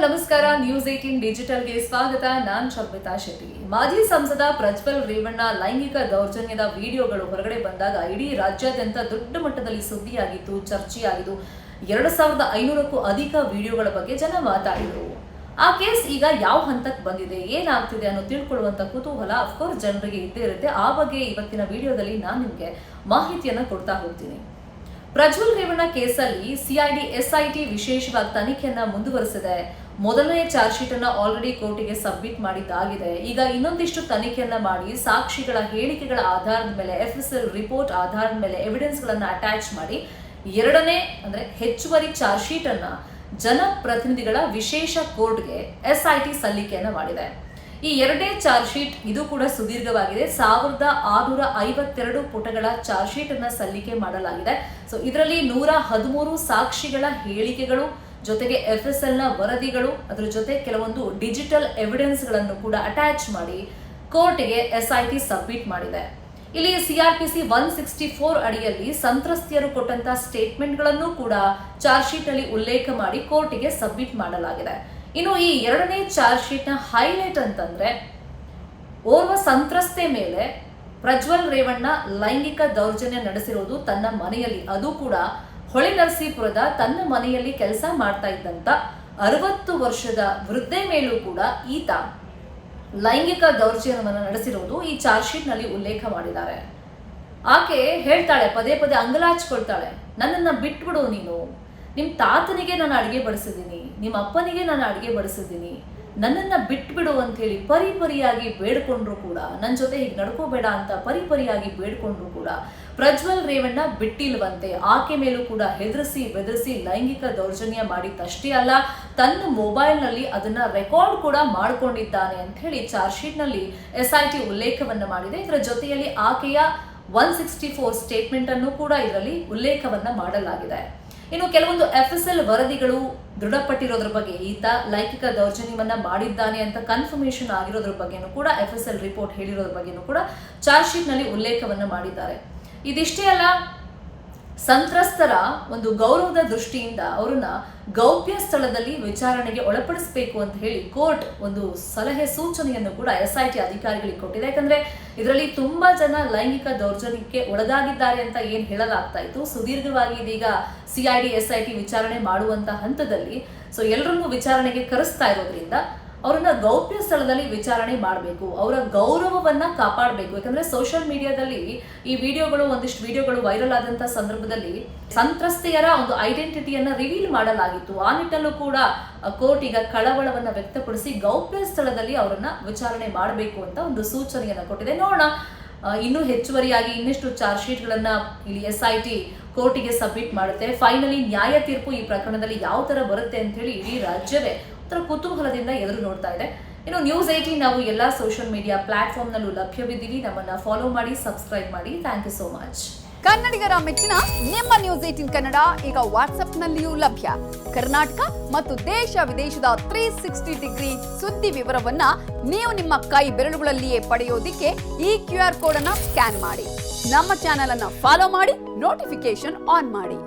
ನಮಸ್ಕಾರ. ನ್ಯೂಸ್ 18 ಡಿಜಿಟಲ್ಗೆ ಸ್ವಾಗತ. ನಾನು ಶರ್ಮಿತಾ ಶೆಟ್ಟಿ. ಮಾಜಿ ಸಂಸದ ಪ್ರಜ್ವಲ್ ರೇವಣ್ಣ ಲೈಂಗಿಕ ದೌರ್ಜನ್ಯದ ವಿಡಿಯೋಗಳು ಹೊರಗಡೆ ಬಂದಾಗ ಇಡೀ ರಾಜ್ಯಾದ್ಯಂತ ದೊಡ್ಡ ಮಟ್ಟದಲ್ಲಿ ಸುದ್ದಿಯಾಗಿತ್ತು, ಚರ್ಚೆಯಾಗಿದ್ದು. 2500ಕ್ಕೂ ಅಧಿಕ ವಿಡಿಯೋಗಳ ಬಗ್ಗೆ ಜನ ಮಾತಾಡಿದರು. ಆ ಕೇಸ್ ಈಗ ಯಾವ ಹಂತಕ್ಕೆ ಬಂದಿದೆ, ಏನಾಗ್ತಿದೆ ಅನ್ನೋ ತಿಳ್ಕೊಳ್ಳುವಂತ ಕುತೂಹಲ ಅಫ್ಕೋರ್ಸ್ ಜನರಿಗೆ ಇದ್ದೇ ಇರುತ್ತೆ. ಆ ಬಗ್ಗೆ ಇವತ್ತಿನ ವಿಡಿಯೋದಲ್ಲಿ ನಾನು ನಿಮಗೆ ಮಾಹಿತಿಯನ್ನ ಕೊಡ್ತಾ ಹೋಗ್ತೀನಿ. ಪ್ರಜ್ವಲ್ ರೇವಣ್ಣ ಕೇಸಲ್ಲಿ ಸಿಐಡಿ ಎಸ್ಐಟಿ ವಿಶೇಷವಾಗಿ ತನಿಖೆಯನ್ನ ಮುಂದುವರೆಸಿದೆ. ಮೊದಲನೇ ಚಾರ್ಜ್ ಶೀಟ್ ಅನ್ನ ಆಲ್ರೆಡಿ ಕೋರ್ಟಿಗೆ ಸಬ್ಮಿಟ್ ಮಾಡಿದ್ದಾಗಿದೆ. ಈಗ ಇನ್ನೊಂದಿಷ್ಟು ತನಿಖೆಯನ್ನ ಮಾಡಿ ಸಾಕ್ಷಿಗಳ ಹೇಳಿಕೆಗಳ ಆಧಾರದ ಮೇಲೆ, FSL ರಿಪೋರ್ಟ್ ಆಧಾರದ ಮೇಲೆ ಎವಿಡೆನ್ಸ್ ಗಳನ್ನ ಅಟ್ಯಾಚ್ ಮಾಡಿ ಎರಡನೇ ಅಂದ್ರೆ ಹೆಚ್ಚುವರಿ ಚಾರ್ಜ್ ಶೀಟ್ ಅನ್ನ ಜನಪ್ರತಿನಿಧಿಗಳ ವಿಶೇಷ ಕೋರ್ಟ್ಗೆ ಎಸ್ಐಟಿ ಸಲ್ಲಿಕೆಯನ್ನ ಮಾಡಿದೆ. ಈ ಎರಡನೇ ಚಾರ್ಜ್ ಶೀಟ್ ಇದು ಕೂಡ ಸುದೀರ್ಘವಾಗಿದೆ. 1652 ಪುಟಗಳ ಚಾರ್ಜ್ ಶೀಟ್ ಅನ್ನ ಸಲ್ಲಿಕೆ ಮಾಡಲಾಗಿದೆ. ಸೊ ಇದರಲ್ಲಿ 113 ಸಾಕ್ಷಿಗಳ ಹೇಳಿಕೆಗಳು ಜೊತೆಗೆ FSL ನ ವರದಿಗಳು, ಅದರ ಜೊತೆ ಕೆಲವೊಂದು ಡಿಜಿಟಲ್ ಎವಿಡೆನ್ಸ್ ಗಳನ್ನು ಕೂಡ ಅಟ್ಯಾಚ್ ಮಾಡಿ ಕೋರ್ಟ್ಗೆ ಎಸ್ಐಟಿ ಸಬ್ಮಿಟ್ ಮಾಡಿದೆ. ಇಲ್ಲಿ CRPC 164 ಅಡಿಯಲ್ಲಿ ಸಂತ್ರಸ್ತೆಯರು ಕೊಟ್ಟಂತ ಸ್ಟೇಟ್ಮೆಂಟ್ ಗಳನ್ನು ಕೂಡ ಚಾರ್ಜ್ ಶೀಟ್ ಅಲ್ಲಿ ಉಲ್ಲೇಖ ಮಾಡಿ ಕೋರ್ಟ್ಗೆ ಸಬ್ಮಿಟ್ ಮಾಡಲಾಗಿದೆ. ಇನ್ನು ಈ ಎರಡನೇ ಚಾರ್ಜ್ ಶೀಟ್ ನ ಹೈಲೈಟ್ ಅಂತಂದ್ರೆ, ಓರ್ವ ಸಂತ್ರಸ್ತೆ ಮೇಲೆ ಪ್ರಜ್ವಲ್ ರೇವಣ್ಣ ಲೈಂಗಿಕ ದೌರ್ಜನ್ಯ ನಡೆಸಿರೋದು ತನ್ನ ಮನೆಯಲ್ಲಿ, ಅದು ಕೂಡ ಹೊಳೆನರಸೀಪುರದ ತನ್ನ ಮನೆಯಲ್ಲಿ ಕೆಲಸ ಮಾಡ್ತಾ ಇದ್ದಂತ 60 ವರ್ಷದ ವೃದ್ಧೆ ಮೇಲೂ ಕೂಡ ಈತ ಲೈಂಗಿಕ ದೌರ್ಜನ್ಯವನ್ನು ನಡೆಸಿರೋದು ಈ ಚಾರ್ಜ್ ಶೀಟ್ ನಲ್ಲಿ ಉಲ್ಲೇಖ ಮಾಡಿದ್ದಾರೆ. ಆಕೆ ಹೇಳ್ತಾಳೆ, ಪದೇ ಪದೇ ಅಂಗಲಾಚ್ಕೊಳ್ತಾಳೆ, ನನ್ನನ್ನ ಬಿಟ್ಬಿಡು ನೀನು, ನಿಮ್ ತಾತನಿಗೆ ನಾನು ಅಡಿಗೆ ಬಡಿಸಿದ್ದೀನಿ, ನಿಮ್ಮ ಅಪ್ಪನಿಗೆ ನಾನು ಅಡಿಗೆ ಬಡಿಸಿದ್ದೀನಿ, ನನ್ನನ್ನ ಬಿಟ್ಬಿಡು ಅಂತ ಹೇಳಿ ಪರಿಪರಿಯಾಗಿ ಬೇಡ್ಕೊಂಡ್ರು ಕೂಡ, ನನ್ನ ಜೊತೆ ಹೀಗೆ ನಡ್ಕೋಬೇಡ ಅಂತ ಪರಿಪರಿಯಾಗಿ ಬೇಡ್ಕೊಂಡ್ರು ಕೂಡ ಪ್ರಜ್ವಲ್ ರೇವಣ್ಣ ಬಿಟ್ಟಿಲ್ವಂತೆ. ಆಕೆ ಮೇಲೂ ಕೂಡ ಹೆದರಿಸಿ ಬೆದರಿಸಿ ಲೈಂಗಿಕ ದೌರ್ಜನ್ಯ ಮಾಡಿದ್ದಷ್ಟೇ ಅಲ್ಲ, ತನ್ನ ಮೊಬೈಲ್ ನಲ್ಲಿ ಅದನ್ನ ರೆಕಾರ್ಡ್ ಕೂಡ ಮಾಡ್ಕೊಂಡಿದ್ದಾನೆ ಅಂತ ಹೇಳಿ ಚಾರ್ಜ್ ಶೀಟ್ ನಲ್ಲಿ ಎಸ್ಐಟಿ ಉಲ್ಲೇಖವನ್ನ ಮಾಡಿದೆ. ಇದರ ಜೊತೆಯಲ್ಲಿ ಆಕೆಯ 164 ಸ್ಟೇಟ್ಮೆಂಟ್ ಅನ್ನು ಕೂಡ ಇದರಲ್ಲಿ ಉಲ್ಲೇಖವನ್ನ ಮಾಡಲಾಗಿದೆ. ಇನ್ನು ಕೆಲವೊಂದು FSL ವರದಿಗಳು ದೃಢಪಟ್ಟಿರೋದ್ರ ಬಗ್ಗೆ, ಈತ ಲೈಂಗಿಕ ದೌರ್ಜನ್ಯವನ್ನ ಮಾಡಿದ್ದಾನೆ ಅಂತ ಕನ್ಫರ್ಮೇಶನ್ ಆಗಿರೋದ್ರ ಬಗ್ಗೆನೂ ಕೂಡ, FSL ರಿಪೋರ್ಟ್ ಹೇಳಿರೋದ್ರ ಬಗ್ಗೆನೂ ಕೂಡ ಚಾರ್ಜ್ ಶೀಟ್ ನಲ್ಲಿ ಉಲ್ಲೇಖವನ್ನ ಮಾಡಿದ್ದಾರೆ. ಇದಿಷ್ಟೇ ಅಲ್ಲ, ಸಂತ್ರಸ್ತರ ಒಂದು ಗೌರವದ ದೃಷ್ಟಿಯಿಂದ ಅವರನ್ನ ಗೌಪ್ಯ ಸ್ಥಳದಲ್ಲಿ ವಿಚಾರಣೆಗೆ ಒಳಪಡಿಸಬೇಕು ಅಂತ ಹೇಳಿ ಕೋರ್ಟ್ ಒಂದು ಸಲಹೆ ಸೂಚನೆಯನ್ನು ಕೂಡ SIT ಅಧಿಕಾರಿಗಳಿಗೆ ಕೊಟ್ಟಿದೆ. ಯಾಕಂದ್ರೆ ಇದರಲ್ಲಿ ತುಂಬಾ ಜನ ಲೈಂಗಿಕ ದೌರ್ಜನ್ಯಕ್ಕೆ ಒಳಗಾಗಿದ್ದಾರೆ ಅಂತ ಏನ್ ಹೇಳಲಾಗ್ತಾ ಇತ್ತು, ಸುದೀರ್ಘವಾಗಿ ಇದೀಗ CID SIT ವಿಚಾರಣೆ ಮಾಡುವಂತ ಹಂತದಲ್ಲಿ ಸೊ ಎಲ್ಲರನ್ನೂ ವಿಚಾರಣೆಗೆ ಕರೆಸ್ತಾ ಇರೋದ್ರಿಂದ ಅವರನ್ನ ಗೌಪ್ಯ ಸ್ಥಳದಲ್ಲಿ ವಿಚಾರಣೆ ಮಾಡಬೇಕು, ಅವರ ಗೌರವವನ್ನ ಕಾಪಾಡಬೇಕು. ಯಾಕಂದ್ರೆ ಸೋಷಿಯಲ್ ಮೀಡಿಯಾದಲ್ಲಿ ಈ ಒಂದಿಷ್ಟು ವಿಡಿಯೋಗಳು ವೈರಲ್ ಆದಂತ ಸಂದರ್ಭದಲ್ಲಿ ಸಂತ್ರಸ್ತೆಯರ ಒಂದು ಐಡೆಂಟಿಟಿಯನ್ನ ರಿವೀಲ್ ಮಾಡಲಾಗಿತ್ತು. ಆ ನಿಟ್ಟಲ್ಲೂ ಕೂಡ ಕೋರ್ಟ್ ಈಗ ಕಳವಳವನ್ನ ವ್ಯಕ್ತಪಡಿಸಿ ಗೌಪ್ಯ ಸ್ಥಳದಲ್ಲಿ ಅವರನ್ನ ವಿಚಾರಣೆ ಮಾಡಬೇಕು ಅಂತ ಒಂದು ಸೂಚನೆಯನ್ನ ಕೊಟ್ಟಿದೆ. ನೋಡೋಣ ಇನ್ನೂ ಹೆಚ್ಚುವರಿಯಾಗಿ ಇನ್ನಷ್ಟು ಚಾರ್ಜ್ ಶೀಟ್ ಗಳನ್ನ ಇಲ್ಲಿ SIT ಕೋರ್ಟಿಗೆ ಸಬ್ಮಿಟ್ ಮಾಡುತ್ತೆ. ಫೈನಲಿ ನ್ಯಾಯ ತೀರ್ಪು ಈ ಪ್ರಕರಣದಲ್ಲಿ ಯಾವ ತರ ಬರುತ್ತೆ ಅಂತ ಹೇಳಿ ಇಡೀ ರಾಜ್ಯವೇ ಕುತೂಹಲದಿಂದ ಎದುರು ನೋಡ್ತಾ ಇದೆ. ಇನ್ನು ನ್ಯೂಸ್ 18 ನಾವು ಎಲ್ಲಾ ಸೋಷಿಯಲ್ ಮೀಡಿಯಾ ಪ್ಲಾಟ್ಫಾರ್ಮ್ ನಲ್ಲೂ ಲಭ್ಯವಿದ್ದೀವಿ. ನಮ್ಮನ್ನ ಫಾಲೋ ಮಾಡಿ, ಸಬ್ಸ್ಕ್ರೈಬ್ ಮಾಡಿ. Thank you so much. ಕನ್ನಡಿಗರ ಮೆಚ್ಚಿನ ನಿಮ್ಮ ನ್ಯೂಸ್ 18 ಕನ್ನಡ ಈಗ ವಾಟ್ಸ್ಆಪ್ನಲ್ಲಿಯೂ ಲಭ್ಯ. ಕರ್ನಾಟಕ ಮತ್ತು ದೇಶ ವಿದೇಶದ 360 ಡಿಗ್ರಿ ಸುದ್ದಿ ವಿವರವನ್ನ ನೀವು ನಿಮ್ಮ ಕೈ ಬೆರಳುಗಳಲ್ಲಿಯೇ ಪಡೆಯೋದಿಕ್ಕೆ ಈ QR ಕೋಡ್ ಅನ್ನ ಸ್ಕ್ಯಾನ್ ಮಾಡಿ. ನಮ್ಮ ಚಾನೆಲ್ ಅನ್ನ ಫಾಲೋ ಮಾಡಿ, ನೋಟಿಫಿಕೇಶನ್ ಆನ್ ಮಾಡಿ.